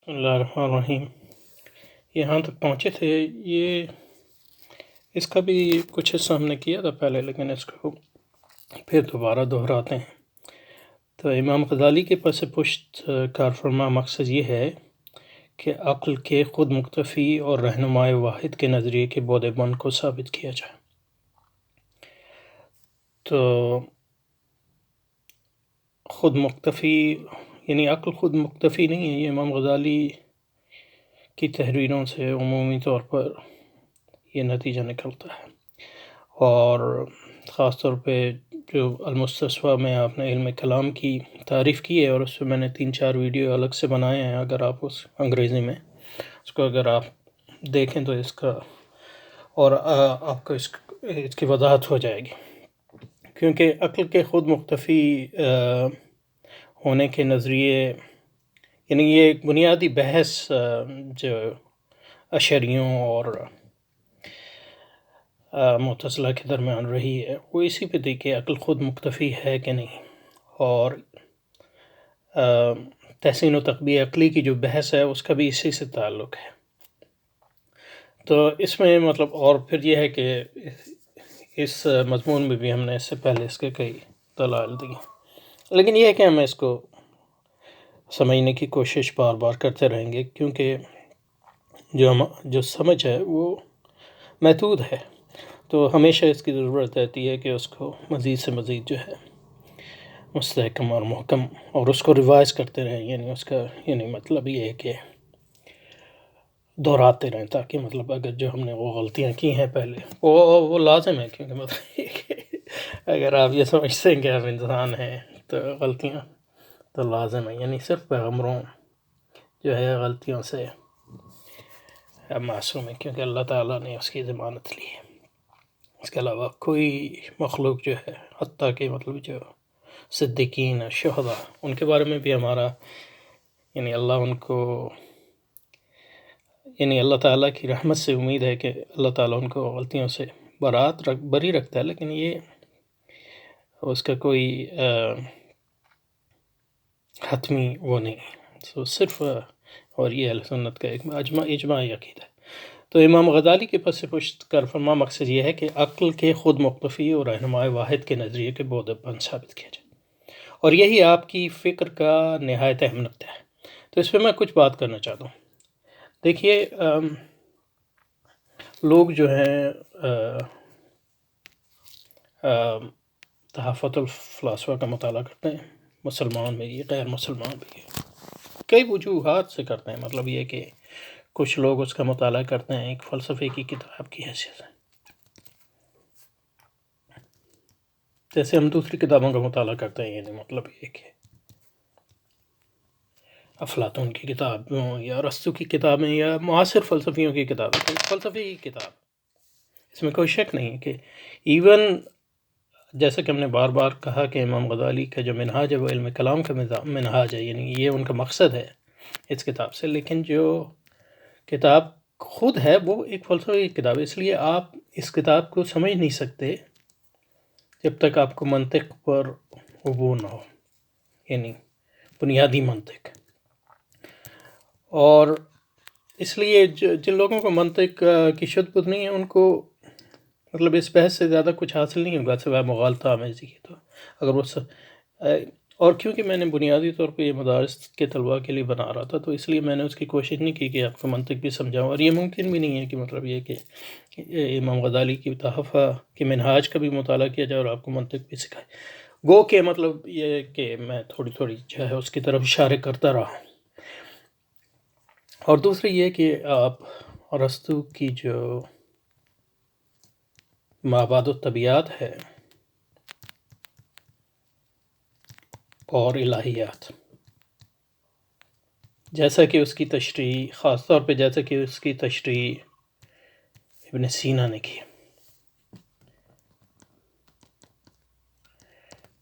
بسم اللہ الرحمن الرحیم۔ یہاں تک پہنچے تھے، اس کا بھی کچھ حصہ ہم نے کیا تھا پہلے، لیکن اس کو پھر دوبارہ دہراتے ہیں۔ تو امام غزالی کے پس پشت کارفرما مقصد یہ ہے کہ عقل کے خود مکتفی اور رہنمائے واحد کے نظریے کے بود بن کو ثابت کیا جائے۔ تو خود مکتفی یعنی عقل خود مکتفی نہیں ہے، یہ امام غزالی کی تحریروں سے عمومی طور پر یہ نتیجہ نکلتا ہے، اور خاص طور پہ جو المستصفیٰ میں آپ نے علم کلام کی تعریف کی ہے، اور اس پہ میں نے 3-4 ویڈیو الگ سے بنائے ہیں، اگر آپ اس انگریزی میں اس کو اگر آپ دیکھیں تو اس کا اور آپ کو اس کی وضاحت ہو جائے گی، کیونکہ عقل کے خود مکتفی ہونے کے نظریے، یعنی یہ ایک بنیادی بحث جو اشعریوں اور معتزلہ کے درمیان رہی ہے، وہ اسی پہ تھی کہ عقل خود مکتفی ہے کہ نہیں، اور تحسین و تقبیح عقلی کی جو بحث ہے اس کا بھی اسی سے تعلق ہے۔ تو اس میں مطلب اور پھر یہ ہے کہ اس مضمون میں بھی ہم نے اس سے پہلے اس کے کئی دلائل دی، لیکن یہ ہے کہ ہم اس کو سمجھنے کی کوشش بار بار کرتے رہیں گے، کیونکہ جو سمجھ ہے وہ محدود ہے، تو ہمیشہ اس کی ضرورت رہتی ہے کہ اس کو مزید سے مزید جو ہے مستحکم اور محکم، اور اس کو ریوائز کرتے رہیں، یعنی اس کا مطلب یہ ہے کہ دہراتے رہیں، تاکہ مطلب اگر جو ہم نے وہ غلطیاں کی ہیں پہلے وہ لازم ہے، کیونکہ مطلب یہ کہ اگر آپ یہ سمجھتے ہیں کہ آپ انسان ہیں تو غلطیاں تو لازم ہے، یعنی صرف پیغمبروں جو ہے غلطیوں سے معصوم ہے، کیونکہ اللہ تعالیٰ نے اس کی ضمانت لی ہے۔ اس کے علاوہ کوئی مخلوق جو ہے، حتیٰ کہ مطلب جو صدیقین شہداء، ان کے بارے میں بھی ہمارا اللہ ان کو اللہ تعالیٰ کی رحمت سے امید ہے کہ اللہ تعالیٰ ان کو غلطیوں سے بری رکھتا ہے، لیکن یہ اس کا کوئی حتمی وہ نہیں ہے، صرف اور یہ اہل سنت کا ایک اجماعی عقیدہ ہے۔ تو امام غزالی کے پس پشت کارفرما مقصد یہ ہے کہ عقل کے خود مکتفی اور رہنمائے واحد کے نظریے کے بود بن ثابت کیا جائے، اور یہی آپ کی فکر کا نہایت اہم نقطہ ہے۔ تو اس پہ میں کچھ بات کرنا چاہتا ہوں۔ دیکھیے، لوگ جو ہیں تحفظ الفلاسفہ کا مطالعہ کرتے ہیں، مسلمان بھی غیر مسلمان بھی کئی وجوہات سے کرتے ہیں، مطلب یہ کہ کچھ لوگ اس کا مطالعہ کرتے ہیں ایک فلسفے کی کتاب کی حیثیت سے، جیسے ہم دوسری کتابوں کا مطالعہ کرتے ہیں، یعنی مطلب یہ کہ افلاطون کی کتابوں یا ارسطو کی کتابیں یا معاصر فلسفیوں کی کتابیں، فلسفی کی کتاب، اس میں کوئی شک نہیں ہے کہ ایون جیسا کہ ہم نے بار بار کہا کہ امام غزالی کا جو منہاج ہے وہ علم کلام کا منہاج ہے، یعنی یہ ان کا مقصد ہے اس کتاب سے، لیکن جو کتاب خود ہے وہ ایک فلسفی کی کتاب ہے، اس لیے آپ اس کتاب کو سمجھ نہیں سکتے جب تک آپ کو منطق پر عبور نہ ہو، یعنی بنیادی منطق۔ اور اس لیے جن لوگوں کو منطق کی شد بدھ نہیں ہے، ان کو مطلب اس بحث سے زیادہ کچھ حاصل نہیں ہوگا سوائے مغالطہ آمیزی کی۔ تو اگر وہ اور کیونکہ میں نے بنیادی طور پہ یہ مدارس کے طلباء کے لیے بنا رہا تھا، تو اس لیے میں نے اس کی کوشش نہیں کی کہ آپ کو منطق بھی سمجھاؤں، اور یہ ممکن بھی نہیں ہے کہ مطلب یہ کہ امام غزالی کی تحفہ کے منہاج کا بھی مطالعہ کیا جائے اور آپ کو منطق بھی سکھائے، گو کہ مطلب یہ کہ میں تھوڑی تھوڑی جو ہے اس کی طرف اشارے کرتا رہا ہوں۔ اور دوسری یہ کہ آپ ارسطو کی جو مابعد الطبیعیات ہے اور الہیات، جیسا کہ اس کی تشریح خاص طور پہ جیسا کہ اس کی تشریح ابن سینا نے کی،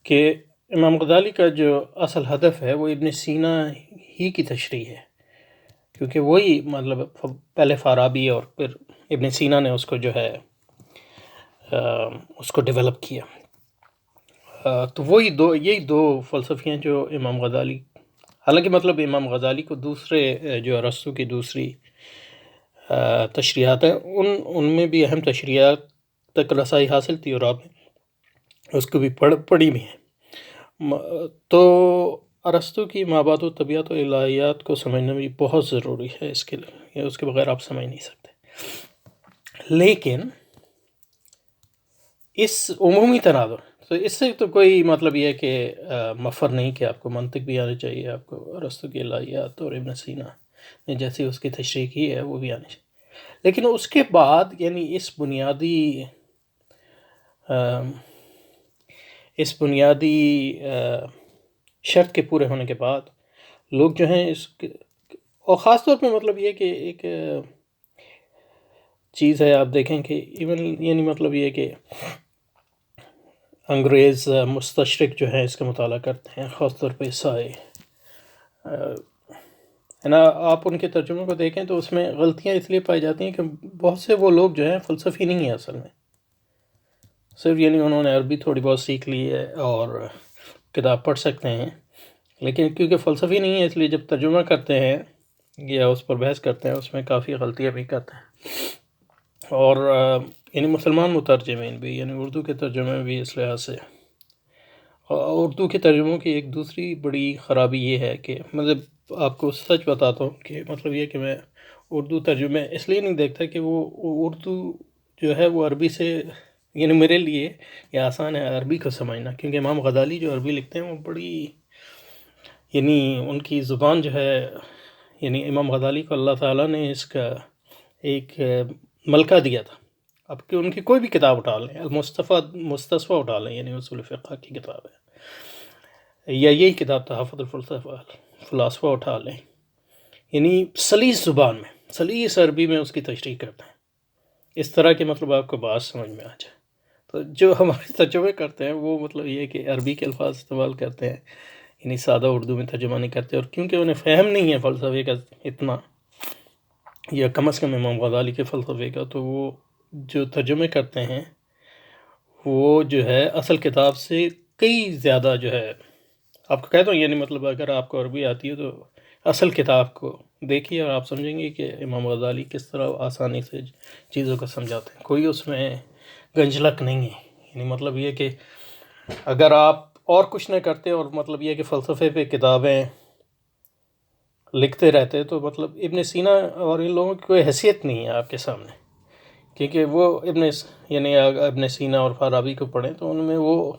کہ امام غزالی کا جو اصل ہدف ہے وہ ابن سینا ہی کی تشریح ہے، کیونکہ وہی مطلب پہلے فارابی اور پھر ابن سینا نے اس کو جو ہے اس کو ڈیولپ کیا، تو یہی دو فلسفیاں جو امام غزالی حالانکہ مطلب امام غزالی کو دوسرے جو ارسطو کی دوسری تشریحات ہیں ان میں بھی اہم تشریحات تک رسائی حاصل تھی، اور آپ نے اس کو بھی پڑھی بھی ہیں۔ تو ارسطو کی مابعد و طبیعت و الہیات کو سمجھنا بھی بہت ضروری ہے اس کے لیے، اس کے بغیر آپ سمجھ نہیں سکتے۔ لیکن اس عمومی تناظر تو اس سے تو کوئی مطلب یہ ہے کہ مفر نہیں کہ آپ کو منطق بھی آنا چاہیے، آپ کو ارسطو کی الہیات اور ابن سینا نے جیسی اس کی تشریح کی ہے وہ بھی آنی چاہیے۔ لیکن اس کے بعد یعنی اس بنیادی شرط کے پورے ہونے کے بعد لوگ جو ہیں اور خاص طور پہ مطلب یہ کہ ایک چیز ہے، آپ دیکھیں کہ ایون یعنی مطلب یہ کہ انگریز مستشرق جو ہیں اس کا مطالعہ کرتے ہیں، خاص طور پہ عیسائی، ہے نا، آپ ان کے ترجمے کو دیکھیں تو اس میں غلطیاں اس لیے پائی جاتی ہیں کہ بہت سے وہ لوگ جو ہیں فلسفی نہیں ہیں اصل میں، صرف یعنی انہوں نے عربی تھوڑی بہت سیکھ لی ہے اور کتاب پڑھ سکتے ہیں، لیکن کیونکہ فلسفی نہیں ہے اس لیے جب ترجمہ کرتے ہیں یا اس پر بحث کرتے ہیں اس میں کافی غلطیاں بھی کرتے ہیں۔ اور یعنی مسلمان مترجمین بھی یعنی اردو کے ترجمے میں بھی اس لحاظ سے، اردو کے ترجموں کی ایک دوسری بڑی خرابی یہ ہے کہ مطلب آپ کو سچ بتاتا ہوں کہ مطلب یہ کہ میں اردو ترجمے اس لیے نہیں دیکھتا کہ وہ اردو جو ہے وہ عربی سے یعنی میرے لیے یہ آسان ہے عربی کو سمجھنا، کیونکہ امام غزالی جو عربی لکھتے ہیں وہ بڑی یعنی ان کی زبان جو ہے، یعنی امام غزالی کو اللہ تعالیٰ نے اس کا ایک ملکہ دیا تھا۔ اب کہ ان کی کوئی بھی کتاب اٹھا لیں، مستصفیٰ اٹھا لیں یعنی اصول فقہ کی کتاب ہے، یا یہی کتاب تحفظ الفلاسفہ اٹھا لیں، یعنی سلیس زبان میں، سلیس عربی میں اس کی تشریح کرتے ہیں، اس طرح کہ مطلب آپ کو بات سمجھ میں آ جائے۔ تو جو ہمارے ترجمے کرتے ہیں وہ مطلب یہ کہ عربی کے الفاظ استعمال کرتے ہیں، یعنی سادہ اردو میں ترجمہ نہیں کرتے، اور کیونکہ انہیں فہم نہیں ہے فلسفے کا اتنا، یا کم از کم امام غزالی کے فلسفے کا، تو وہ جو ترجمے کرتے ہیں وہ جو ہے اصل کتاب سے کئی زیادہ جو ہے، آپ کو کہتا ہوں یعنی مطلب اگر آپ کو عربی آتی ہے تو اصل کتاب کو دیکھیے اور آپ سمجھیں گے کہ امام غزالی کس طرح آسانی سے چیزوں کو سمجھاتے ہیں، کوئی اس میں گنجلک نہیں ہے۔ یعنی مطلب یہ کہ اگر آپ اور کچھ نہ کرتے اور مطلب یہ کہ فلسفے پہ کتابیں لکھتے رہتے تو مطلب ابن سینا اور ان لوگوں کی کوئی حیثیت نہیں ہے آپ کے سامنے، کیونکہ وہ یعنی ابن سینا اور فارابی کو پڑھیں تو ان میں وہ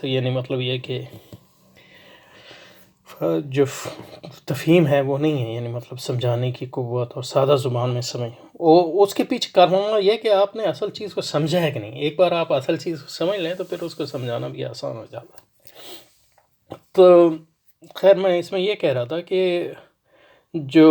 یعنی مطلب یہ کہ جو تفہیم ہے وہ نہیں ہے، یعنی مطلب سمجھانے کی قوت اور سادہ زبان میں سمجھ، اس کے پیچھے کارنامہ یہ کہ آپ نے اصل چیز کو سمجھا ہے کہ نہیں۔ ایک بار آپ اصل چیز کو سمجھ لیں تو پھر اس کو سمجھانا بھی آسان ہو جاتا ہے۔ تو خیر میں اس میں یہ کہہ رہا تھا کہ جو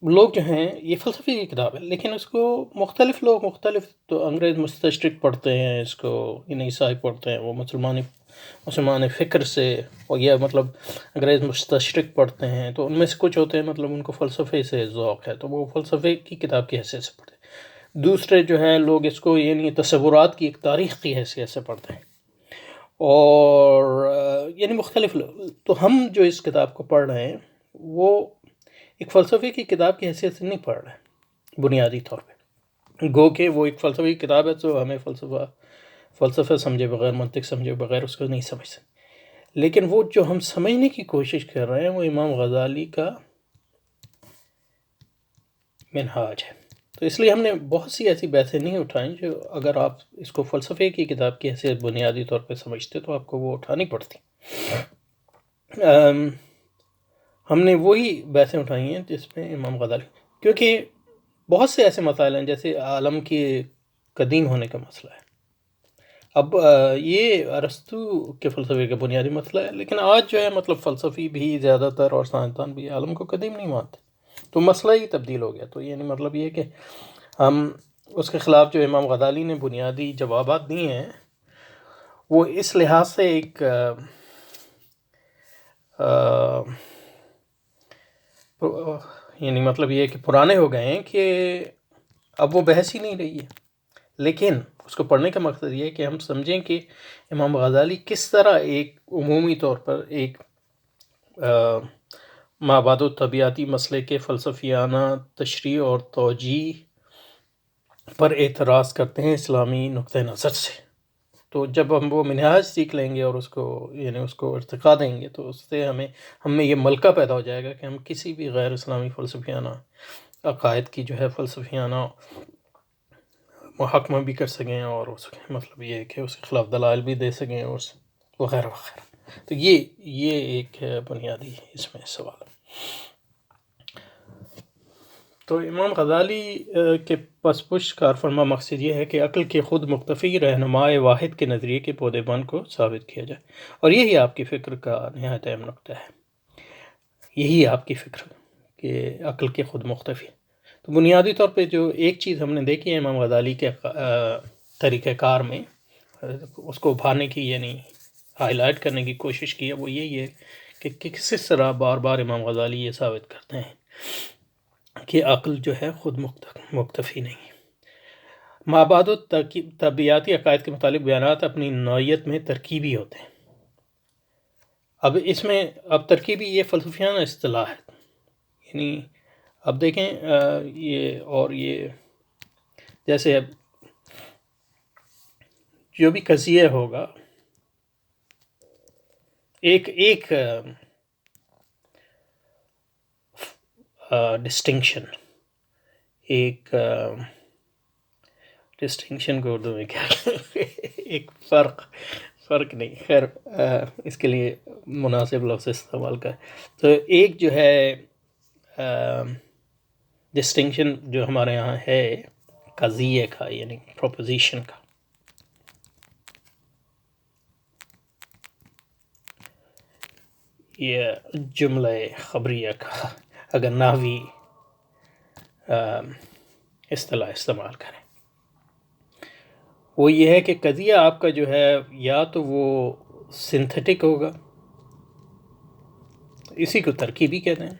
لوگ جو ہیں یہ فلسفی کی کتاب ہے، لیکن اس کو مختلف لوگ مختلف، تو انگریز مستشرق پڑھتے ہیں اس کو، یعنی عیسائی پڑھتے ہیں، وہ مسلمان فکر سے، اور یہ مطلب انگریز مستشرق پڑھتے ہیں تو ان میں سے کچھ ہوتے ہیں مطلب ان کو فلسفے سے ذوق ہے تو وہ فلسفے کی کتاب کی حیثیت سے پڑھتے ہیں، دوسرے جو ہیں لوگ اس کو یعنی تصورات کی ایک تاریخ کی حیثیت سے پڑھتے ہیں، اور یعنی مختلف لوگ۔ تو ہم جو اس کتاب کو پڑھ رہے ہیں وہ ایک فلسفے کی کتاب کی حیثیت سے نہیں پڑھ رہے بنیادی طور پہ، گو کہ وہ ایک فلسفی کی کتاب ہے تو ہمیں فلسفہ سمجھے بغیر، منطق سمجھے بغیر اس کو نہیں سمجھ سکتے، لیکن وہ جو ہم سمجھنے کی کوشش کر رہے ہیں وہ امام غزالی کا منہاج ہے۔ تو اس لیے ہم نے بہت سی ایسی بحثیں نہیں اٹھائیں جو اگر آپ اس کو فلسفے کی کتاب کی حیثیت بنیادی طور پہ سمجھتے تو آپ کو وہ اٹھانی پڑتی۔ ہم نے وہی بحثیں اٹھائی ہیں جس میں امام غزالی، کیونکہ بہت سے ایسے مسائل ہیں جیسے عالم کے قدیم ہونے کا مسئلہ ہے، اب یہ ارسطو کے فلسفے کا بنیادی مسئلہ ہے، لیکن آج جو ہے مطلب فلسفی بھی زیادہ تر اور سائنسدان بھی عالم کو قدیم نہیں مانتے، تو مسئلہ ہی تبدیل ہو گیا۔ تو یعنی مطلب یہ کہ ہم اس کے خلاف جو امام غزالی نے بنیادی جوابات دیے ہیں وہ اس لحاظ سے ایک یعنی مطلب یہ کہ پرانے ہو گئے ہیں کہ اب وہ بحث ہی نہیں رہی ہے، لیکن اس کو پڑھنے کا مقصد یہ ہے کہ ہم سمجھیں کہ امام غزالی کس طرح ایک عمومی طور پر ایک مابعد و طبیعتی مسئلے کے فلسفیانہ تشریح اور توجیہ پر اعتراض کرتے ہیں اسلامی نقطہ نظر سے۔ تو جب ہم وہ منہاج سیکھ لیں گے اور اس کو ارتقا دیں گے تو اس سے ہم میں یہ ملکہ پیدا ہو جائے گا کہ ہم کسی بھی غیر اسلامی فلسفیانہ عقائد کی جو ہے فلسفیانہ محاکمہ بھی کر سکیں، اور اس مطلب یہ ہے کہ اس کے خلاف دلائل بھی دے سکیں اور وغیرہ وغیرہ۔ تو یہ ایک بنیادی اس میں سوال ہے۔ تو امام غزالی کے پس پش کار فرما مقصد یہ ہے کہ عقل کے خود مختفی رہنمائے واحد کے نظریے کے پودے بند کو ثابت کیا جائے، اور یہی آپ کی فکر کا نہایت اہم نقطہ ہے، یہی آپ کی فکر کہ عقل کے خود مختفی۔ تو بنیادی طور پہ جو ایک چیز ہم نے دیکھی ہے امام غزالی کے طریقہ کار میں، اس کو ابھارنے کی ہائی لائٹ کرنے کی کوشش کی ہے، وہ یہی ہے کہ کس طرح بار بار امام غزالی یہ ثابت کرتے ہیں کہ عقل جو ہے خود مختفی نہیں ہے۔ مابعد و طبیعتی عقائد کے متعلق بیانات اپنی نوعیت میں ترکیبی ہوتے ہیں۔ اب اس میں ترکیبی یہ فلسفیانہ اصطلاح ہے، اب دیکھیں یہ جیسے اب جو بھی قضیہ ہوگا، ایک ڈسٹنکشن کو اردو میں کیا ایک فرق نہیں، خیر اس کے لیے مناسب لفظ استعمال کریں تو ایک جو ہے ڈسٹنکشن جو ہمارے یہاں ہے قضیے کا، پروپوزیشن کا، یہ جملہ خبریہ کا، اگر نحوی اصطلاح استعمال کریں، وہ یہ ہے کہ قضیہ آپ کا جو ہے یا تو وہ سنتھیٹک ہوگا، اسی کو ترکیبی کہتے ہیں،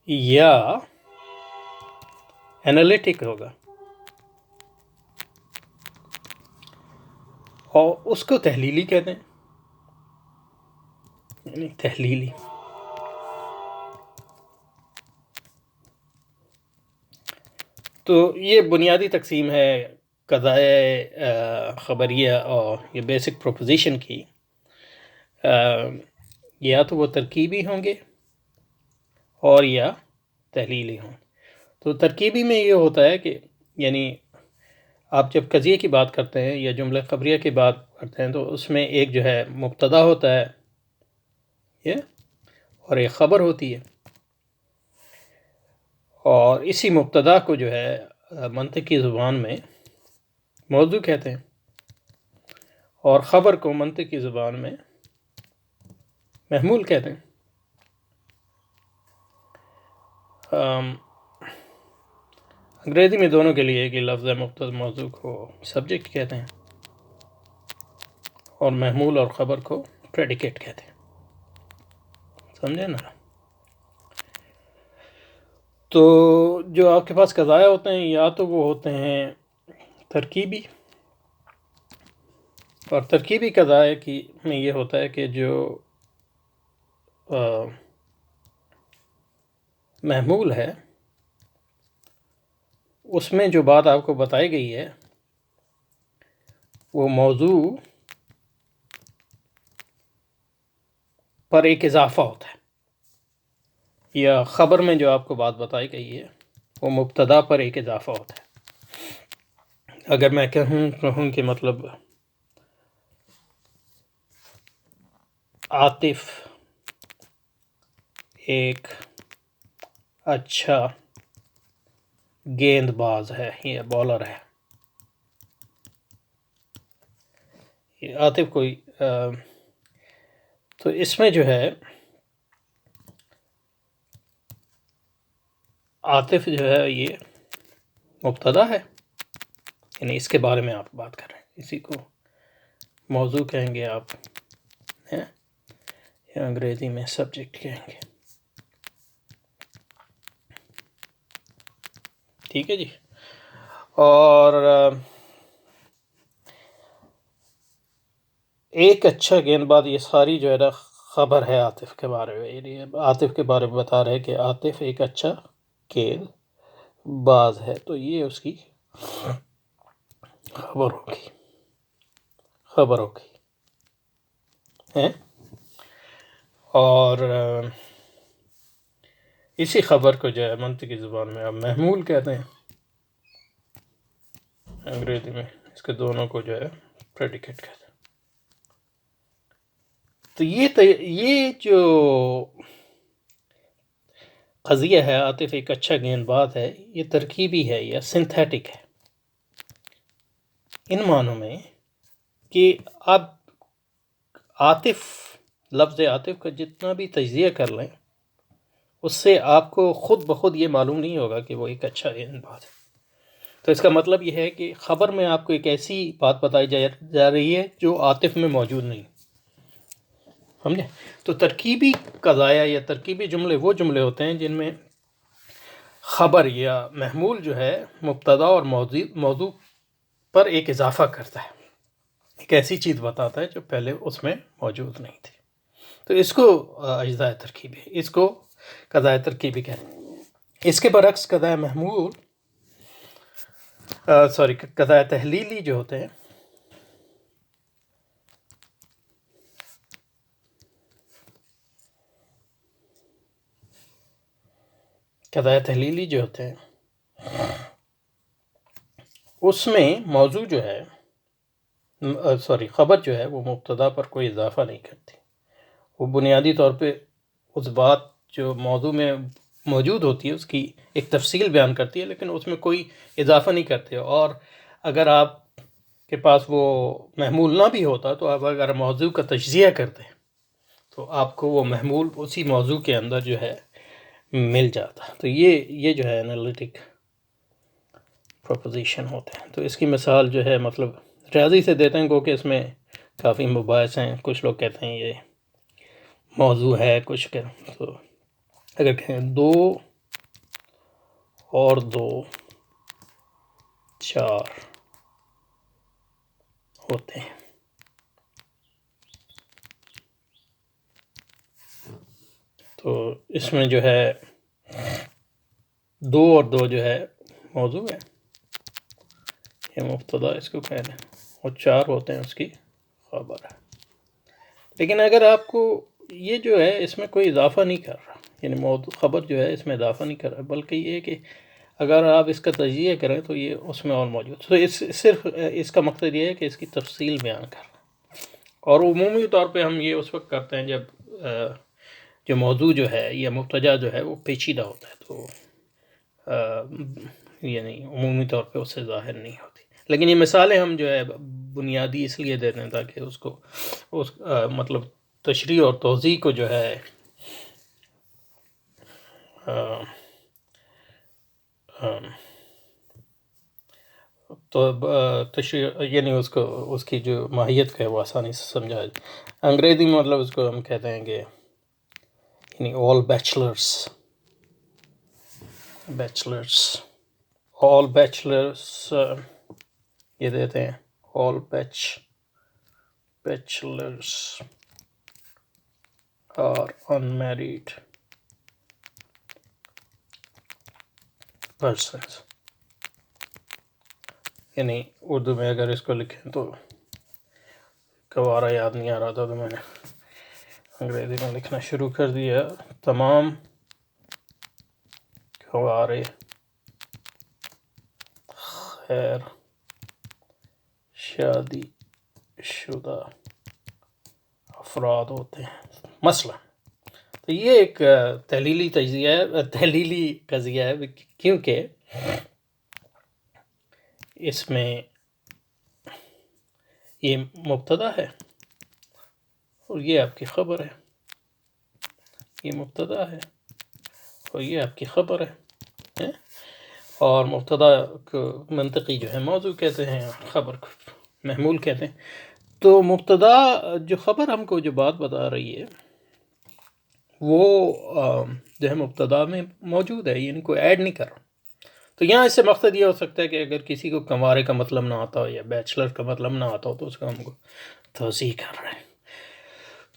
یا انالیٹک ہوگا، اور اس کو تحلیلی کہتے ہیں، تحلیلی۔ تو یہ بنیادی تقسیم ہے قضائے خبریہ اور یہ بیسک پروپوزیشن کی، یا تو وہ ترکیبی ہوں گے اور یا تحلیلی ہوں۔ تو ترکیبی میں یہ ہوتا ہے کہ آپ جب قضیے کی بات کرتے ہیں یا جملہ خبریہ کی بات کرتے ہیں تو اس میں ایک جو ہے مبتدا ہوتا ہے اور ایک خبر ہوتی ہے، اور اسی مبتدا کو جو ہے منطقی زبان میں موضوع کہتے ہیں، اور خبر کو منطقی زبان میں محمول کہتے ہیں۔ انگریزی میں دونوں کے لیے کہ لفظ مبتدا موضوع کو سبجیکٹ کہتے ہیں، اور محمول اور خبر کو پریڈیکیٹ کہتے ہیں، سمجھے نا؟ تو جو آپ کے پاس قضایا ہوتے ہیں یا تو وہ ہوتے ہیں ترکیبی، اور ترکیبی قضایا میں یہ ہوتا ہے کہ جو محمول ہے اس میں جو بات آپ کو بتائی گئی ہے وہ موضوع پر ایک اضافہ ہوتا ہے، یا خبر میں جو آپ کو بات بتائی گئی ہے وہ مبتدا پر ایک اضافہ ہوتا ہے۔ اگر میں کہوں کہ مطلب عاطف ایک اچھا گیند باز ہے یا بالر ہے، عاطف کوئی تو اس میں جو ہے عاطف جو ہے یہ مبتدا ہے، اس کے بارے میں آپ بات کر رہے ہیں، اسی کو موضوع کہیں گے آپ، یا انگریزی میں سبجیکٹ کہیں گے۔ ٹھیک ہے جی. اور ایک اچھا گیند باز، یہ ساری جو ہے نا خبر ہے عاطف کے بارے میں، یعنی عاطف کے بارے میں بتا رہے کہ عاطف ایک اچھا گیند باز ہے، تو یہ اس کی خبر ہوگی ہے. اور اسی خبر کو جو ہے منطقی زبان میں اب محمول کہتے ہیں انگریزی میں، اس کے دونوں کو جو ہے پریڈیکیٹ کہتے ہیں. تو یہ جو قضیہ ہے عاطف ایک اچھا گیند باز ہے، یہ ترکیبی ہے یا سنتھیٹک ہے، ان معنوں میں کہ اب عاطف، لفظ عاطف کا جتنا بھی تجزیہ کر لیں، اس سے آپ کو خود بخود یہ معلوم نہیں ہوگا کہ وہ ایک اچھا گیند باز ہے. تو اس کا مطلب یہ ہے کہ خبر میں آپ کو ایک ایسی بات بتائی جا رہی ہے جو عاطف میں موجود نہیں، سمجھے؟ تو ترکیبی قضایا یا ترکیبی جملے وہ جملے ہوتے ہیں جن میں خبر یا محمول جو ہے مبتدا اور موضوع پر ایک اضافہ کرتا ہے، ایک ایسی چیز بتاتا ہے جو پہلے اس میں موجود نہیں تھی. تو اس کو اجزاء ترکیبی، اس کو قضاء ترکیبی کہتے ہیں. اس کے برعکس قضاء محمول قضاء تحلیلی جو ہوتے ہیں، قضاء تحلیلی جو ہوتے ہیں اس میں موضوع جو ہے خبر جو ہے وہ مبتدا پر کوئی اضافہ نہیں کرتی، وہ بنیادی طور پہ اس بات جو موضوع میں موجود ہوتی ہے اس کی ایک تفصیل بیان کرتی ہے، لیکن اس میں کوئی اضافہ نہیں کرتے. اور اگر آپ کے پاس وہ محمول نہ بھی ہوتا تو آپ اگر موضوع کا تجزیہ کرتے تو آپ کو وہ محمول اسی موضوع کے اندر جو ہے مل جاتا. تو یہ جو ہے انالیٹک پروپوزیشن ہوتے ہیں. تو اس کی مثال جو ہے مطلب ریاضی سے دیتے ہیں، کیونکہ اس میں کافی مباحث ہیں. کچھ لوگ کہتے ہیں یہ موضوع ہے، کچھ تو اگر کہیں 2 اور 2 4 ہوتے ہیں، تو اس میں جو ہے 2 اور 2 جو ہے موضوع ہے، یہ مبتدا اس کو کہہ دیں، اور 4 ہوتے ہیں اس کی خبر ہے. لیکن اگر آپ کو یہ جو ہے اس میں کوئی اضافہ نہیں کر رہا، یعنی موضوع خبر جو ہے اس میں اضافہ نہیں کر رہا، بلکہ یہ کہ اگر آپ اس کا تجزیہ کریں تو یہ اس میں اور موجود. تو صرف اس کا مقصد یہ ہے کہ اس کی تفصیل بیان کرنا. اور عمومی طور پہ ہم یہ اس وقت کرتے ہیں جب جو موضوع جو ہے یا مبتدا جو ہے وہ پیچیدہ ہوتا ہے، تو یعنی عمومی طور پہ اس سے ظاہر نہیں ہوتی. لیکن یہ مثالیں ہم جو ہے بنیادی اس لیے دیتے ہیں تاکہ اس کو مطلب تشریح اور توضیح کو جو ہے تو تشریح یعنی اس کی جو ماہیت ہے وہ آسانی سے سمجھا جائے. انگریزی میں مطلب اس کو ہم کہتے ہیں کہ یعنی آل بیچلرس یہ دیتے ہیں all bachelors are unmarried persons. یعنی اردو میں اگر اس کو لکھیں تو گوارا یاد نہیں آ رہا تھا تو میں نے انگریزی میں لکھنا شروع کر دیا. تمام گوارے خیر شادی شدہ افراد ہوتے ہیں مثلا. تو یہ ایک تحلیلی قضیہ ہے کیونکہ اس میں یہ مبتدا ہے اور یہ آپ کی خبر ہے، یہ مبتدا ہے اور یہ آپ کی خبر ہے. اور مبتدا کو منطقی جو ہے موضوع کہتے ہیں، خبر کو محمول کہتے ہیں. تو مبتدا جو خبر ہم کو جو بات بتا رہی ہے وہ جو ہے مبتدا میں موجود ہے، یعنی کوئی ایڈ نہیں کر رہا. تو یہاں اس سے مقصد یہ ہو سکتا ہے کہ اگر کسی کو کنوارے کا مطلب نہ آتا ہو یا بیچلر کا مطلب نہ آتا ہو تو اس کا ہم کو توضیح کر رہے ہیں۔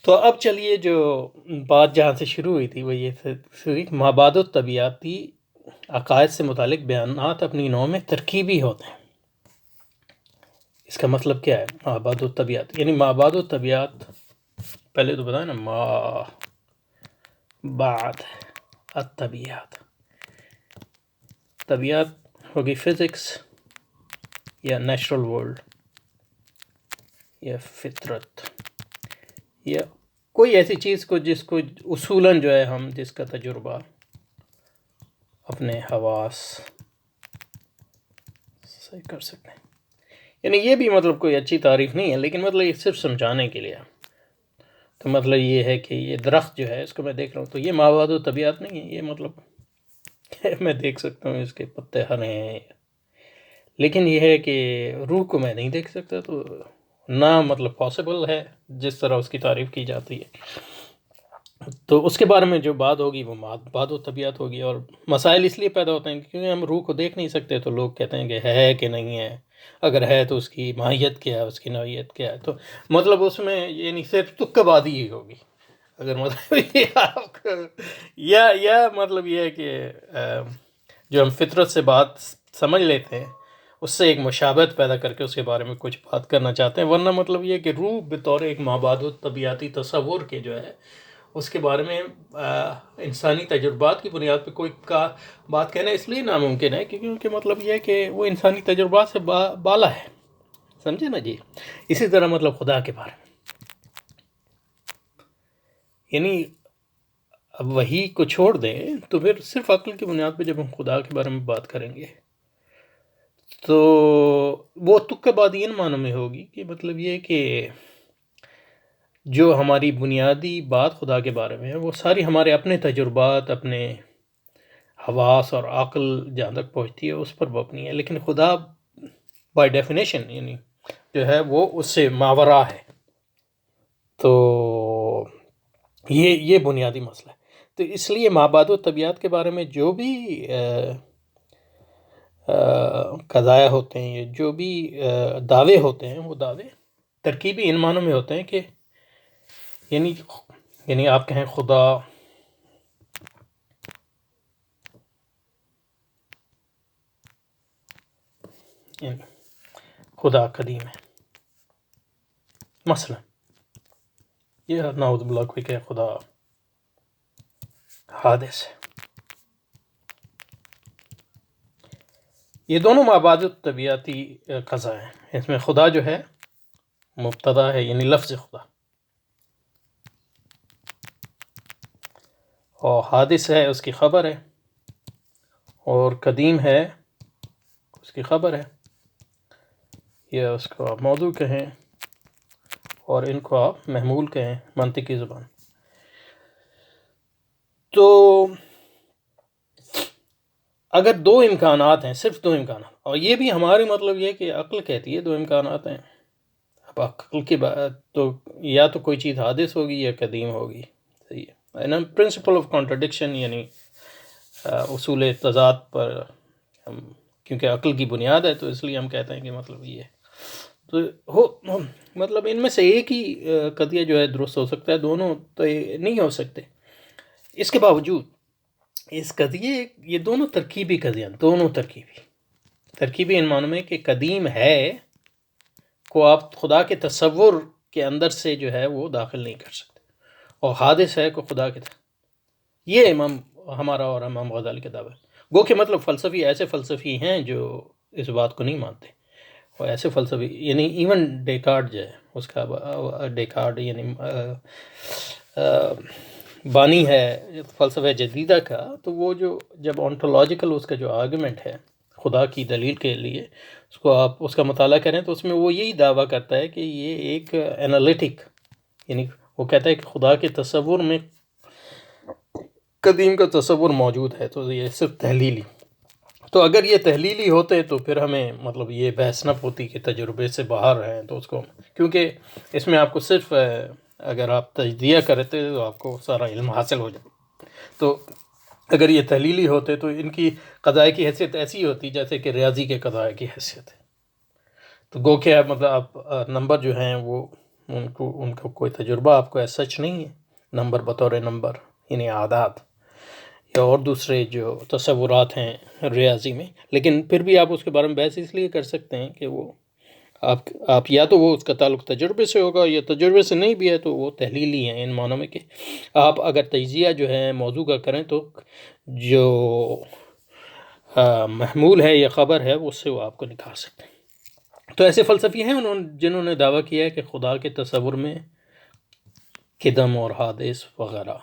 تو اب چلیے جو بات جہاں سے شروع ہوئی تھی وہ یہ تھی مابعد الطبیعاتی عقائد سے متعلق بیانات اپنی نوع میں ترکیبی ہوتے ہیں۔ اس کا مطلب کیا ہے مابعد الطبیعات؟ یعنی مابعد الطبیعات پہلے تو بتائیں نا، ما بعد الطبیعات، طبیعت ہوگی فزکس یا نیچرل ورلڈ یا فطرت یا کوئی ایسی چیز کو جس کو اصولاً جو ہے ہم جس کا تجربہ اپنے حواس سے کر سکتے ہیں۔ یعنی یہ بھی مطلب کوئی اچھی تعریف نہیں ہے، لیکن مطلب یہ صرف سمجھانے کے لیے۔ تو مطلب یہ ہے کہ یہ درخت جو ہے اس کو میں دیکھ رہا ہوں تو یہ مابعد الطبیعات نہیں ہے، یہ مطلب میں دیکھ سکتا ہوں اس کے پتے ہرے ہیں، لیکن یہ ہے کہ روح کو میں نہیں دیکھ سکتا، تو نہ مطلب پاسبل ہے جس طرح اس کی تعریف کی جاتی ہے۔ تو اس کے بارے میں جو بات ہوگی وہ مابعد الطبیعات ہوگی، اور مسائل اس لیے پیدا ہوتے ہیں کیونکہ ہم روح کو دیکھ نہیں سکتے، تو لوگ کہتے ہیں کہ ہے کہ نہیں ہے، اگر ہے تو اس کی ماہیت کیا ہے، اس کی نوعیت کیا ہے۔ تو مطلب اس میں یعنی صرف تکہ بازی ہی ہوگی، اگر مطلب یہ آپ کو یا مطلب یہ ہے کہ جو ہم فطرت سے بات سمجھ لیتے ہیں اس سے ایک مشابہت پیدا کر کے اس کے بارے میں کچھ بات کرنا چاہتے ہیں، ورنہ مطلب یہ کہ روح بطور ایک مابعد الطبیعاتی تصور کے جو ہے اس کے بارے میں انسانی تجربات کی بنیاد پہ کوئی بات کہنا اس لیے ناممکن ہے کیونکہ مطلب یہ ہے کہ وہ انسانی تجربات سے بالا ہے، سمجھے نا جی۔ اسی طرح مطلب خدا کے بارے میں، یعنی اب وہی کو چھوڑ دیں تو پھر صرف عقل کی بنیاد پہ جب ہم خدا کے بارے میں بات کریں گے تو وہ تکہ بازی ان معنوں میں ہوگی کہ مطلب یہ کہ جو ہماری بنیادی بات خدا کے بارے میں ہے وہ ساری ہمارے اپنے تجربات، اپنے حواس اور عقل جہاں تک پہنچتی ہے اس پر مبنی ہے، لیکن خدا بائی ڈیفینیشن یعنی جو ہے وہ اس سے ماورا ہے۔ تو یہ بنیادی مسئلہ ہے۔ تو اس لیے مابعد الطبیعات کے بارے میں جو بھی قضایا ہوتے ہیں، جو بھی دعوے ہوتے ہیں، وہ دعوے ترکیبی ان معنوں میں ہوتے ہیں کہ یعنی آپ کہیں خدا قدیم ہے، مثلا یہ نعوذ باللہ کوئی کہ خدا حادث ہے، یہ دونوں مابعد الطبیعاتی قضا ہیں۔ اس میں خدا جو ہے مبتدا ہے، یعنی لفظ خدا، اور حادث ہے اس کی خبر ہے، اور قدیم ہے اس کی خبر ہے، یا اس کو آپ موضوع کہیں اور ان کو آپ محمول کہیں منطقی زبان۔ تو اگر دو امکانات ہیں، صرف دو امکانات، اور یہ بھی ہماری مطلب یہ کہ عقل کہتی ہے دو امکانات ہیں، اب عقل کی بات تو یا تو کوئی چیز حادث ہوگی یا قدیم ہوگی، صحیح ہے۔ پرنسپل آف کانٹرڈکشن یعنی اصول تضاد پر ہم کیونکہ عقل کی بنیاد ہے تو اس لیے ہم کہتے ہیں کہ مطلب یہ تو مطلب ان میں سے ایک ہی قضیہ جو ہے درست ہو سکتا ہے، دونوں تو نہیں ہو سکتے۔ اس کے باوجود اس قضیے یہ دونوں ترکیبی قضیہ، دونوں ترکیبی ان معنوں میں کہ قدیم ہے کو آپ خدا کے تصور کے اندر سے جو ہے وہ داخل نہیں کر سکتے، اور حادث ہے کو خدا کے یہ امام ہمارا اور امام غزالی کا دعویٰ ہے۔ گو کہ مطلب ایسے فلسفی ہیں جو اس بات کو نہیں مانتے، اور ایسے فلسفی یعنی ایون ڈیکارڈ جو ہے اس کا ڈیکارڈ یعنی بانی ہے فلسفہ جدیدہ کا، تو وہ جو جب آنٹولوجیکل اس کا جو آرگومنٹ ہے خدا کی دلیل کے لیے اس کو آپ اس کا مطالعہ کریں تو اس میں وہ یہی دعویٰ کرتا ہے کہ یہ ایک انالیٹک، یعنی وہ کہتا ہے کہ خدا کے تصور میں قدیم کا تصور موجود ہے، تو یہ صرف تحلیلی، تو اگر یہ تحلیلی ہوتے تو پھر ہمیں مطلب یہ بحث نہ ہوتی کہ تجربے سے باہر ہیں، تو اس کو کیونکہ اس میں آپ کو صرف اگر آپ تجزیہ کرتے تو آپ کو سارا علم حاصل ہو جائے۔ تو اگر یہ تحلیلی ہوتے تو ان کی قضائے کی حیثیت ایسی ہوتی جیسے کہ ریاضی کے قضائے کی حیثیت ہے. تو گو کہ مطلب آپ نمبر جو ہیں وہ ان کا کوئی تجربہ آپ کو ایسا سچ نہیں ہے، نمبر بطور نمبر یعنی اعداد یا اور دوسرے جو تصورات ہیں ریاضی میں، لیکن پھر بھی آپ اس کے بارے میں بحث اس لیے کر سکتے ہیں کہ وہ آپ یا تو وہ اس کا تعلق تجربے سے ہوگا، یا تجربے سے نہیں بھی ہے تو وہ تحلیلی ہیں، ان معنوں میں کہ آپ اگر تجزیہ جو ہے موضوع کا کریں تو جو محمول ہے یا خبر ہے اس سے وہ آپ کو نکال سکتے ہیں. تو ایسے فلسفی ہیں جنہوں نے دعویٰ کیا ہے کہ خدا کے تصور میں قدم اور حادث وغیرہ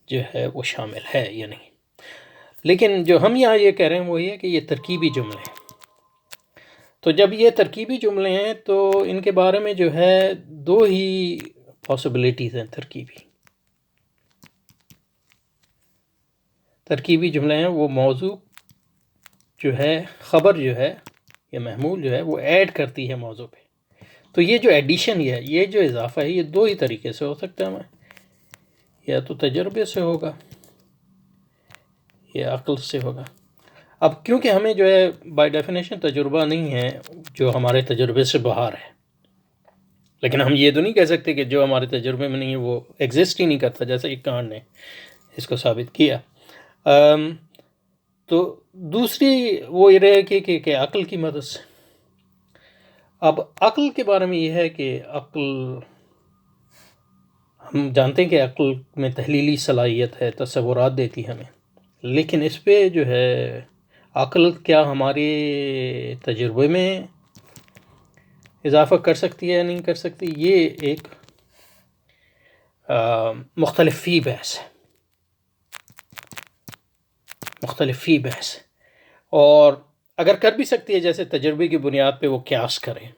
جو ہے وہ شامل ہے یا نہیں. لیکن جو ہم یہاں یہ کہہ رہے ہیں وہ یہ ہے کہ یہ ترکیبی جملے ہیں. تو جب یہ ترکیبی جملے ہیں تو ان کے بارے میں جو ہے دو ہی پاسبلٹیز ہیں. ترکیبی جملے ہیں وہ موضوع جو ہے، خبر جو ہے یا محمول جو ہے وہ ایڈ کرتی ہے موضوع پہ. تو یہ جو ایڈیشن یہ جو اضافہ ہے یہ دو ہی طریقے سے ہو سکتا ہے، ہمیں یا تو تجربے سے ہوگا یا عقل سے ہوگا. اب کیونکہ ہمیں جو ہے بائی ڈیفینیشن تجربہ نہیں ہے جو ہمارے تجربے سے باہر ہے، لیکن ہم یہ تو نہیں کہہ سکتے کہ جو ہمارے تجربے میں نہیں ہے وہ ایگزسٹ ہی نہیں کرتا، جیسے ایک کانڈ نے اس کو ثابت کیا. تو دوسری وہ یہ رہے کہ عقل کی مدد سے. اب عقل کے بارے میں یہ ہے کہ عقل، ہم جانتے ہیں کہ عقل میں تحلیلی صلاحیت ہے، تصورات دیتی ہے ہمیں، لیکن اس پہ جو ہے عقل کیا ہمارے تجربے میں اضافہ کر سکتی ہے یا نہیں کر سکتی، یہ ایک مختلف فی بحث ہے. اور اگر کر بھی سکتی ہے جیسے تجربے کی بنیاد پہ وہ قیاس کریں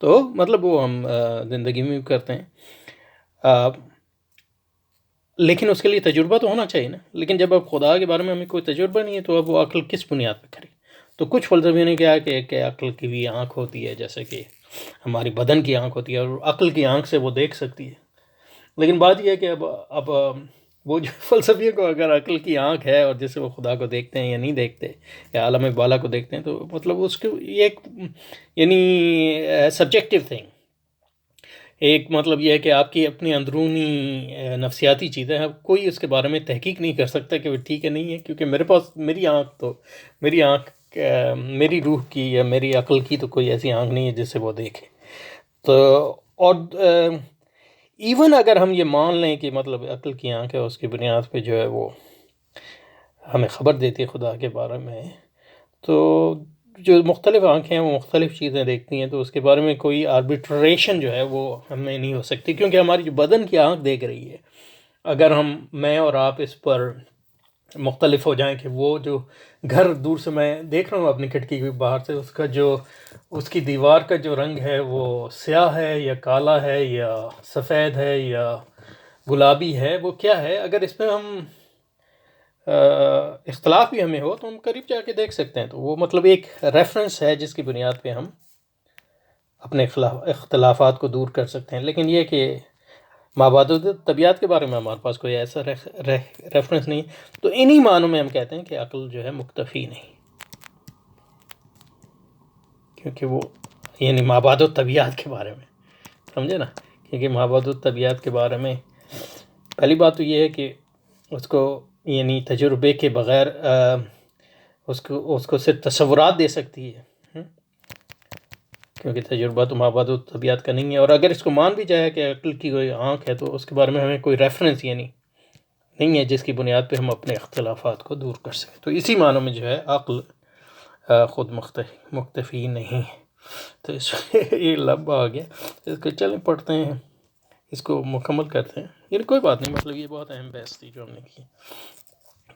تو مطلب وہ ہم زندگی میں بھی کرتے ہیں، لیکن اس کے لیے تجربہ تو ہونا چاہیے نا. لیکن جب اب خدا کے بارے میں ہمیں کوئی تجربہ نہیں ہے تو اب وہ عقل کس بنیاد پہ کرے. تو کچھ فلسفیوں نے کہا کہ عقل کی بھی آنکھ ہوتی ہے، جیسے کہ ہماری بدن کی آنکھ ہوتی ہے اور عقل کی آنکھ سے وہ دیکھ سکتی ہے. لیکن بات یہ ہے کہ اب وہ جو فلسفیوں کو اگر عقل کی آنکھ ہے اور جس سے وہ خدا کو دیکھتے ہیں یا نہیں دیکھتے یا عالم بالا کو دیکھتے ہیں، تو مطلب اس کو یہ ایک یعنی سبجیکٹیو تھنگ، ایک مطلب یہ ہے کہ آپ کی اپنی اندرونی نفسیاتی چیزیں ہیں. کوئی اس کے بارے میں تحقیق نہیں کر سکتا کہ وہ ٹھیک ہے نہیں ہے، کیونکہ میرے پاس میری آنکھ میری روح کی یا میری عقل کی تو کوئی ایسی آنکھ نہیں ہے جس سے وہ دیکھے. تو اور ایون اگر ہم یہ مان لیں کہ مطلب عقل کی آنکھ ہے، اس کی بنیاد پہ جو ہے وہ ہمیں خبر دیتی ہے خدا کے بارے میں، تو جو مختلف آنکھیں ہیں وہ مختلف چیزیں دیکھتی ہیں، تو اس کے بارے میں کوئی آربیٹریشن جو ہے وہ ہمیں نہیں ہو سکتی، کیونکہ ہماری جو بدن کی آنکھ دیکھ رہی ہے، اگر میں اور آپ اس پر مختلف ہو جائیں کہ وہ جو گھر دور سے میں دیکھ رہا ہوں اپنی کھڑکی کے باہر سے، اس کی دیوار کا جو رنگ ہے وہ سیاہ ہے یا کالا ہے یا سفید ہے یا گلابی ہے، وہ کیا ہے، اگر اس میں ہم اختلاف بھی ہمیں ہو تو ہم قریب جا کے دیکھ سکتے ہیں. تو وہ مطلب ایک ریفرنس ہے جس کی بنیاد پہ ہم اپنے اختلافات کو دور کر سکتے ہیں. لیکن یہ کہ مابعد طبیعت کے بارے میں ہمارے پاس کوئی ایسا ریفرنس نہیں، تو انہی معنوں میں ہم کہتے ہیں کہ عقل جو ہے مکتفی نہیں، کیونکہ وہ یعنی مابعد طبیعت کے بارے میں سمجھے نا. کیونکہ مابعد طبیعت کے بارے میں پہلی بات تو یہ ہے کہ اس کو یعنی تجربے کے بغیر اس کو صرف تصورات دے سکتی ہے، کیونکہ تجربہ تو مابعد طبیعت کا نہیں ہے. اور اگر اس کو مان بھی جائے کہ عقل کی کوئی آنکھ ہے تو اس کے بارے میں ہمیں کوئی ریفرنس یعنی نہیں ہے جس کی بنیاد پہ ہم اپنے اختلافات کو دور کر سکیں. تو اسی معنوں میں جو ہے عقل خود مکتفی نہیں ہے. تو اس یہ لمبا آ گیا، اس کو چلیں پڑھتے ہیں، اس کو مکمل کرتے ہیں. یعنی کوئی بات نہیں، مطلب یہ بہت اہم بحث تھی جو ہم نے کی.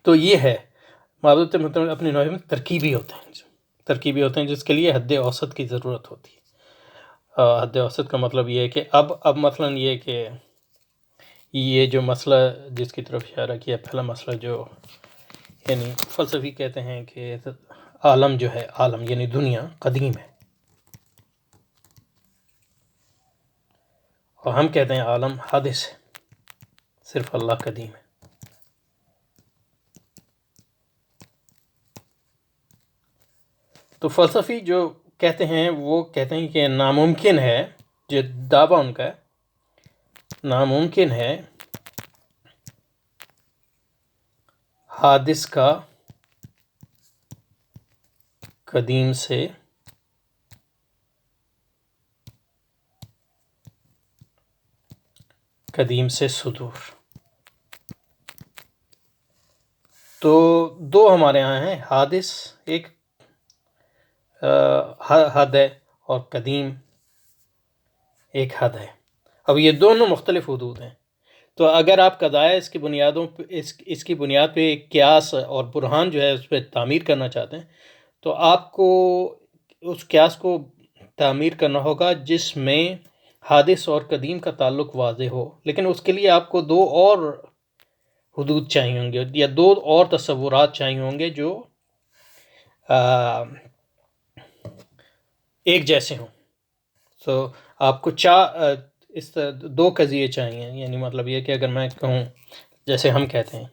تو یہ ہے مابعد مطلب اپنے نوع میں ترکیبی ہوتے ہیں جس کے لیے حد اوسط کی ضرورت ہوتی ہے. حد اوسط کا مطلب یہ ہے کہ اب مثلا یہ کہ یہ جو مسئلہ جس کی طرف اشارہ کیا، پہلا مسئلہ جو یعنی فلسفی کہتے ہیں کہ عالم جو ہے، عالم یعنی دنیا قدیم ہے، اور ہم کہتے ہیں عالم حادث ہے، صرف اللہ قدیم ہے. تو فلسفی جو کہتے ہیں وہ کہتے ہیں کہ ناممکن ہے، جو دعویٰ ان کا ہے، ناممکن ہے حادث کا قدیم سے صدور۔ تو دو ہمارے ہاں ہیں، حادث ایک حد ہے اور قدیم ایک حد ہے۔ اب یہ دونوں مختلف حدود ہیں، تو اگر آپ قضائے اس کی بنیادوں پہ اس کی بنیاد پہ ایک قیاس اور برہان جو ہے اس پہ تعمیر کرنا چاہتے ہیں، تو آپ کو اس قیاس کو تعمیر کرنا ہوگا جس میں حادث اور قدیم کا تعلق واضح ہو، لیکن اس کے لیے آپ کو دو اور حدود چاہیے ہوں گے یا دو اور تصورات چاہیے ہوں گے جو ایک جیسے ہوں۔ سو آپ کو اس دو قضیے چاہیے، یعنی مطلب یہ کہ اگر میں کہوں، جیسے ہم کہتے ہیں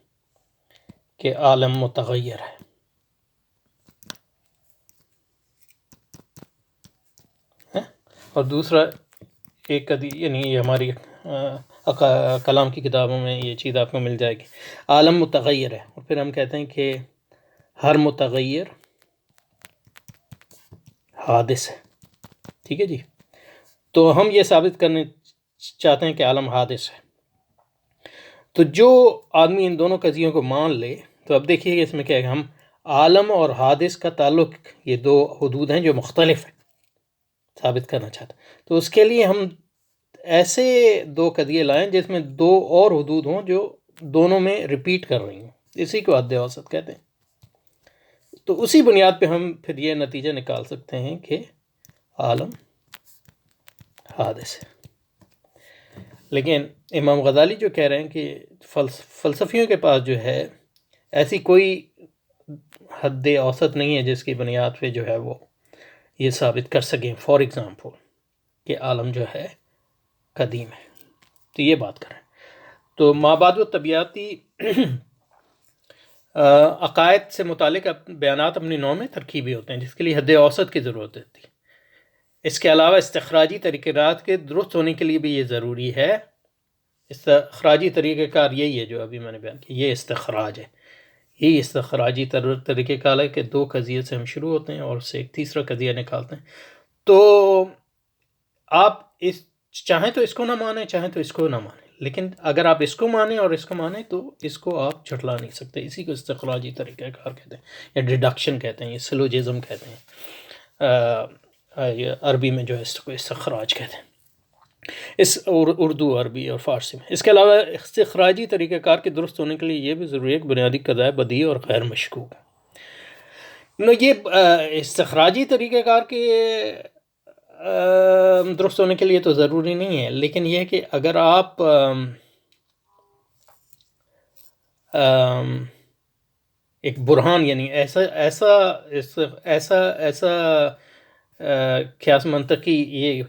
کہ عالم متغیر ہے، اور دوسرا ایک قضیہ، یعنی یہ ہماری کلام کی کتابوں میں یہ چیز آپ کو مل جائے گی، عالم متغیر ہے، اور پھر ہم کہتے ہیں کہ ہر متغیر حادث ہے، ٹھیک ہے جی۔ تو ہم یہ ثابت کرنے چاہتے ہیں کہ عالم حادث ہے۔ تو جو آدمی ان دونوں قضیوں کو مان لے، تو اب دیکھیے کہ اس میں کیا ہے، ہم عالم اور حادث کا تعلق، یہ دو حدود ہیں جو مختلف ہیں، ثابت کرنا چاہتے ہیں۔ تو اس کے لیے ہم ایسے دو قضیے لائیں جس میں دو اور حدود ہوں جو دونوں میں ریپیٹ کر رہی ہوں، اسی کو حد اوسط کہتے ہیں۔ تو اسی بنیاد پہ ہم پھر یہ نتیجہ نکال سکتے ہیں کہ عالم حادث ہے۔ لیکن امام غزالی جو کہہ رہے ہیں کہ فلسفیوں کے پاس جو ہے ایسی کوئی حد اوسط نہیں ہے جس کی بنیاد پہ جو ہے وہ یہ ثابت کر سکیں، فار ایگزامپل کہ عالم جو ہے قدیم ہے، تو یہ بات کریں۔ تو مابعد و طبیعتی عقائد سے متعلق بیانات اپنی نوع میں ترکیبی ہوتے ہیں، جس کے لیے حد اوسط کی ضرورت ہوتی ہے۔ اس کے علاوہ استخراجی طریقہ کار کے درست ہونے کے لیے بھی یہ ضروری ہے۔ استخراجی طریقہ کار یہی ہے جو ابھی میں نے بیان کیا، یہ استخراج ہے، یہی استخراجی طریقہ کار ہے کہ دو قضیے سے ہم شروع ہوتے ہیں اور اس سے ایک تیسرا قضیہ نکالتے ہیں۔ تو آپ چاہیں تو اس کو نہ مانیں، چاہیں تو اس کو نہ مانیں، لیکن اگر آپ اس کو مانیں اور اس کو مانیں تو اس کو آپ جھٹلا نہیں سکتے۔ اسی کو استخراجی طریقہ کار کہتے ہیں، یا ڈیڈکشن کہتے ہیں، یا سلوجزم کہتے ہیں، عربی میں جو ہے اس کو استخراج کہتے ہیں، اس اردو، عربی اور فارسی میں۔ اس کے علاوہ استخراجی طریقہ کار کے درست ہونے کے لیے یہ بھی ضروری ہے کہ بنیادی قضائے بدیہی اور غیر مشکوک۔ یہ استخراجی طریقہ کار کے درست ہونے کے لیے تو ضروری نہیں ہے، لیکن یہ ہے کہ اگر آپ ایک برہان، یعنی ایسا قیاس منطقی،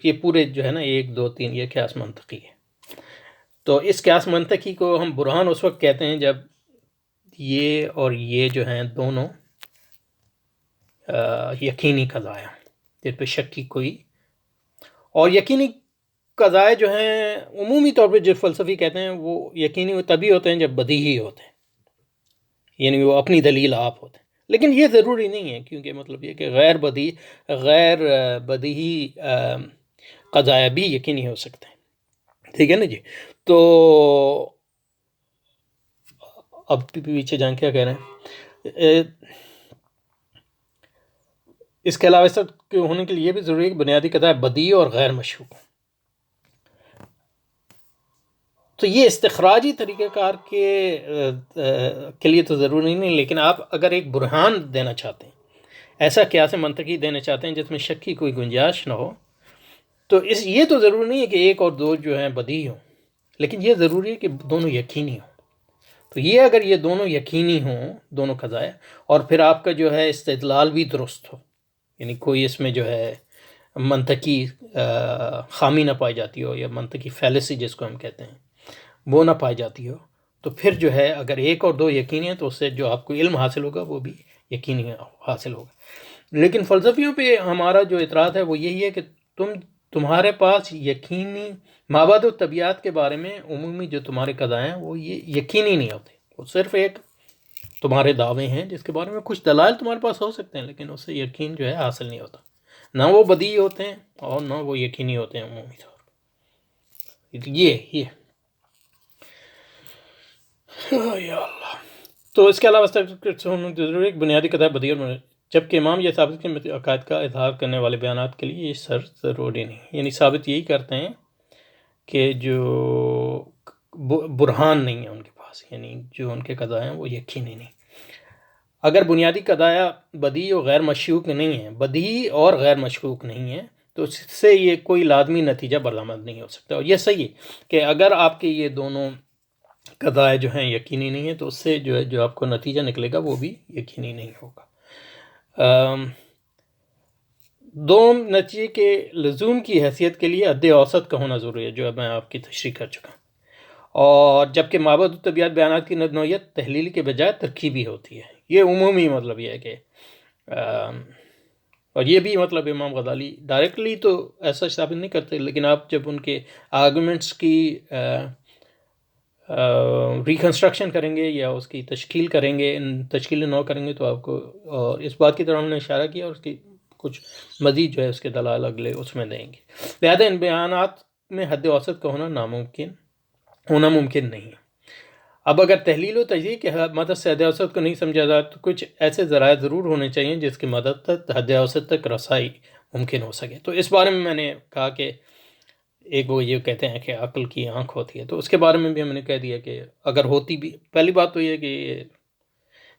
یہ پورے جو ہے نا 1 2 3 یہ قیاس منطقی ہے۔ تو اس قیاس منطقی کو ہم برہان اس وقت کہتے ہیں جب یہ اور یہ جو ہیں دونوں یقینی قضائے، جن پہ شک کی کوئی، اور یقینی قضائے جو ہیں عمومی طور پہ جو فلسفی کہتے ہیں وہ یقینی تبھی ہوتے ہیں جب بدیہی ہوتے ہیں، یعنی وہ اپنی دلیل آپ ہوتے ہیں۔ لیکن یہ ضروری نہیں ہے، کیونکہ مطلب یہ کہ غیر بدیہی قضائے بھی یقینی ہو سکتے ہیں، ٹھیک ہے نا جی۔ تو اب پیچھے جان کیا کہہ رہے ہیں، اس کے علاوہ سب ہونے کے لیے یہ بھی ضروری ہے کہ بنیادی قضائے بدیہی اور غیر مشکوک۔ تو یہ استخراجی طریقہ کار کے لیے تو ضروری نہیں، لیکن آپ اگر ایک برہان دینا چاہتے ہیں، ایسا قیاس منطقی دینا چاہتے ہیں جس میں شک کی کوئی گنجائش نہ ہو، تو یہ تو ضروری نہیں ہے کہ ایک اور دو جو ہیں بدیہی ہوں، لیکن یہ ضروری ہے کہ دونوں یقینی ہوں۔ تو یہ اگر یہ دونوں یقینی ہوں، دونوں قضائے، اور پھر آپ کا جو ہے استدلال بھی درست ہو، یعنی کوئی اس میں جو ہے منطقی خامی نہ پائی جاتی ہو، یا منطقی فیلسی جس کو ہم کہتے ہیں وہ نہ پائی جاتی ہو، تو پھر جو ہے اگر ایک اور دو یقینی ہیں تو اس سے جو آپ کو علم حاصل ہوگا وہ بھی یقینی حاصل ہوگا۔ لیکن فلسفیوں پہ ہمارا جو اعتراض ہے وہ یہی ہے کہ تمہارے پاس یقینی مابعد الطبیعت کے بارے میں عمومی جو تمہارے قضاء ہیں وہ یہ یقینی نہیں ہوتے، وہ صرف ایک تمہارے دعوے ہیں جس کے بارے میں کچھ دلائل تمہارے پاس ہو سکتے ہیں، لیکن اس سے یقین جو ہے حاصل نہیں ہوتا، نہ وہ بدیہی ہوتے ہیں اور نہ وہ یقینی ہوتے ہیں عمومی طور پر۔ یہ یا اللہ۔ تو اس کے علاوہ ایک بنیادی قضاء بدیہی اور جبکہ امام یہ ثابت کے عقائد کا اظہار کرنے والے بیانات کے لیے یہ ضروری نہیں، یعنی ثابت یہی کرتے ہیں کہ جو برہان نہیں ہے ان کے پاس، یعنی جو ان کے قضاء ہیں وہ یقینی نہیں۔ اگر بنیادی قضایا بدیہی اور غیر مشکوک نہیں ہیں، بدیہی اور غیر مشکوک نہیں ہیں، تو اس سے یہ کوئی لازمی نتیجہ برآمد نہیں ہو سکتا۔ اور یہ صحیح ہے کہ اگر آپ کے یہ دونوں قضاء جو ہیں یقینی نہیں ہیں تو اس سے جو ہے جو آپ کو نتیجہ نکلے گا وہ بھی یقینی نہیں ہوگا۔ دوم نتیجے کے لزوم کی حیثیت کے لیے حد اوسط کا ہونا ضروری ہے، جو اب میں آپ کی تشریح کر چکا ہوں، اور جبکہ مابعد الطبیعت بیانات کی نوعیت تحلیل کے بجائے ترکیبی ہوتی ہے۔ یہ عمومی مطلب یہ ہے کہ اور یہ بھی مطلب امام غزالی ڈائریکٹلی تو ایسا ثابت نہیں کرتے، لیکن آپ جب ان کے آرگومنٹس کی ریکنسٹرکشن کریں گے یا اس کی تشکیل کریں گے، تشکیل نو کریں گے، تو آپ کو اور اس بات کی طرف ہم نے اشارہ کیا اور اس کی کچھ مزید جو ہے اس کے دلائل اگلے اس میں دیں گے۔ لہذا ان بیانات میں حد اوسط کا ہونا ممکن نہیں ہے۔ اب اگر تحلیل و تجزیے کے مدد سے حد اوسط کو نہیں سمجھا جائے تو کچھ ایسے ذرائع ضرور ہونے چاہیے جس کی مدد تک حد اوسط تک رسائی ممکن ہو سکے۔ تو اس بارے میں نے کہا کہ ایک وہ یہ کہتے ہیں کہ عقل کی آنکھ ہوتی ہے، تو اس کے بارے میں بھی ہم نے کہہ دیا کہ اگر ہوتی بھی، پہلی بات تو یہ ہے کہ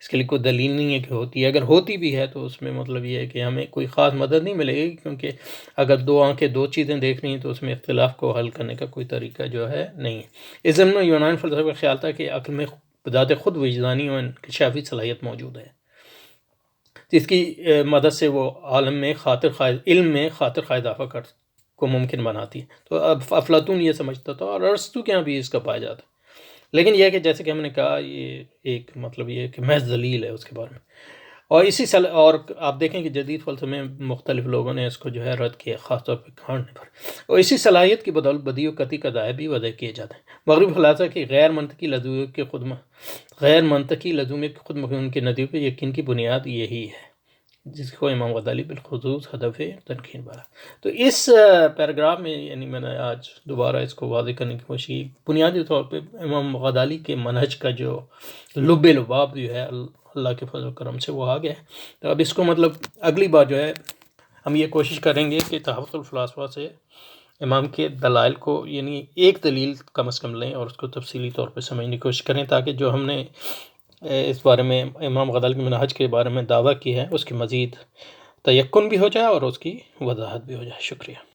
اس کے لیے کوئی دلیل نہیں ہے کہ ہوتی ہے، اگر ہوتی بھی ہے تو اس میں مطلب یہ ہے کہ ہمیں کوئی خاص مدد نہیں ملے گی، کیونکہ اگر دو آنکھیں دو چیزیں دیکھ رہی ہیں تو اس میں اختلاف کو حل کرنے کا کوئی طریقہ جو ہے نہیں ہے۔ اس ضمن میں یونان فلسفہ کا خیال تھا کہ عقل میں بذات خود وجدانی اور انکشافی صلاحیت موجود ہے، جس کی مدد سے وہ علم میں خاطر خواہ اضافہ کو ممکن بناتی ہے۔ تو اب افلاطون یہ سمجھتا تھا اور ارسطو کے یہاں بھی اس کا پایا جاتا ہے، لیکن یہ ہے کہ جیسے کہ ہم نے کہا یہ ایک مطلب یہ ہے کہ محض دلیل ہے اس کے بارے میں، اور اور آپ دیکھیں کہ جدید فلسفے میں مختلف لوگوں نے اس کو جو ہے رد کیا، خاص طور پہ کانٹ نے، اور اسی صلاحیت کی بدولت بدیہی و قطعی قضاء بھی وضع کیے جاتے ہیں۔ مغربی فلاسفہ کی غیر منطقی لزوم کے خود مخون کے نتیجے پہ یقین کی بنیاد یہی ہے، جس کو امام غزالی بالخصوص ہدف تنقید بنا۔ تو اس پیراگراف میں یعنی میں نے آج دوبارہ اس کو واضح کرنے کی کوشش کی، بنیادی طور پہ امام غزالی کے منہج کا جو لب لباب جو ہے اللہ کے فضل و کرم سے وہ آ گیا ہے۔ تو اب اس کو مطلب اگلی بار جو ہے ہم یہ کوشش کریں گے کہ تحفظ الفلاسفہ سے امام کے دلائل کو یعنی ایک دلیل کم از کم لیں اور اس کو تفصیلی طور پہ سمجھنے کی کوشش کریں، تاکہ جو ہم نے اس بارے میں امام غزالی کے منہج کے بارے میں دعویٰ کی ہے اس کی مزید تیقن بھی ہو جائے اور اس کی وضاحت بھی ہو جائے۔ شکریہ۔